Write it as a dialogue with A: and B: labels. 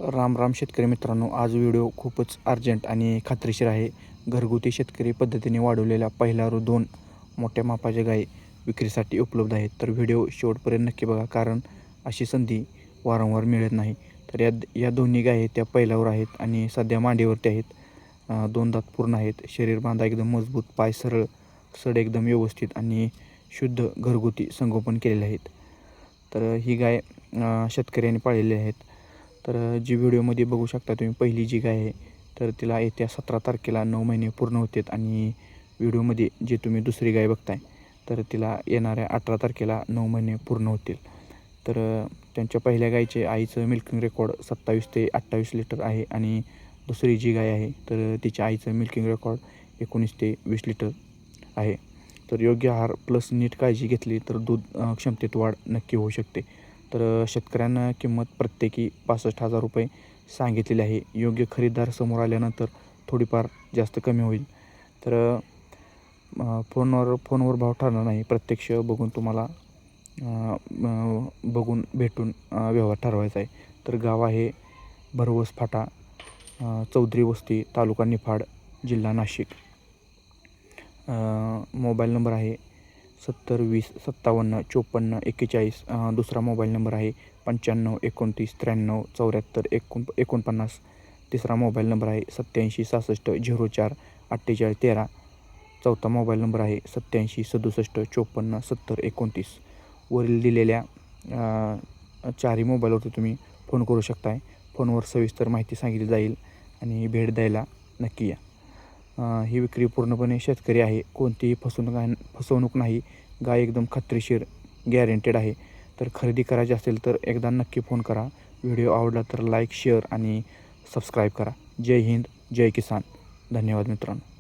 A: राम राम शेतकरी मित्रांनो, आज व्हिडिओ खूपच अर्जंट आणि खात्रीशीर आहे. घरगुती शेतकरी पद्धतीने वाढवलेल्या पहिल्या 2 मोठ्या मापाच्या गायी विक्रीसाठी उपलब्ध आहेत. तर व्हिडिओ शेवटपर्यंत नक्की बघा, कारण अशी संधी वारंवार मिळत नाही. तर या दोन्ही गायी त्या पहिल्यावर आहेत आणि सध्या मांडीवरती आहेत. 2 दात पूर्ण आहेत. शरीर बांधा एकदम मजबूत, पाय सरळ, सड एकदम व्यवस्थित आणि शुद्ध घरगुती संगोपन केलेले आहेत. तर ही गाय शेतकऱ्यांनी पाळलेली आहेत. तर जी व्हिडिओमध्ये बघू शकता तुम्ही, पहिली जी गाय आहे तर तिला येत्या 17 तारखेला 9 महिने पूर्ण होतात. आणि व्हिडिओमध्ये जे तुम्ही दुसरी गाय बघताय तर तिला येणाऱ्या 18 तारखेला 9 महिने पूर्ण होतील. तर त्यांच्या पहिल्या गायीचे आईचं मिल्किंग रेकॉर्ड 27 ते 28 लिटर आहे आणि दुसरी जी गाय आहे तर तिच्या आईचं मिल्किंग रेकॉर्ड 19 ते 20 लिटर आहे. तर योग्य आहार प्लस नीट काळजी घेतली तर दूध क्षमतेत वाढ नक्की होऊ शकते. तर शेतकऱ्यांना किंमत प्रत्येकी 65,000 रुपये सांगितलेली आहे. योग्य खरेदीदार समोर आल्यानंतर थोडीफार जास्त कमी होईल. तर फोनवर भाव ठरणार नाही, प्रत्यक्ष बघून तुम्हाला बघून भेटून व्यवहार ठरवायचा आहे. तर गाव आहे भरवस फाटा, चौधरी वस्ती, तालुका निफाड, जिल्हा नाशिक. मोबाईल नंबर आहे 70 20 57 54 41. दुसरा मोबाईल नंबर आहे 95 29 93 74 49. तिसरा मोबाईल नंबर आहे 87 66 04 48 13. चौथा मोबाईल नंबर आहे 87 67 54 70 29. वरील दिलेल्या चारही मोबाईलवरती तुम्ही फोन करू शकताय. फोनवर सविस्तर माहिती सांगितली जाईल आणि भेट द्यायला नक्की या. ही विक्री पूर्णपणे शेतकरी आहे. कोणतीही फसवणूक नाही. गाय एकदम खात्रीशीर, गॅरंटेड आहे. तर खरेदी करायची असेल तर एकदा नक्की फोन करा. व्हिडिओ आवडला तर लाईक, शेअर आणि सबस्क्राईब करा. जय हिंद, जय किसान. धन्यवाद मित्रांनो.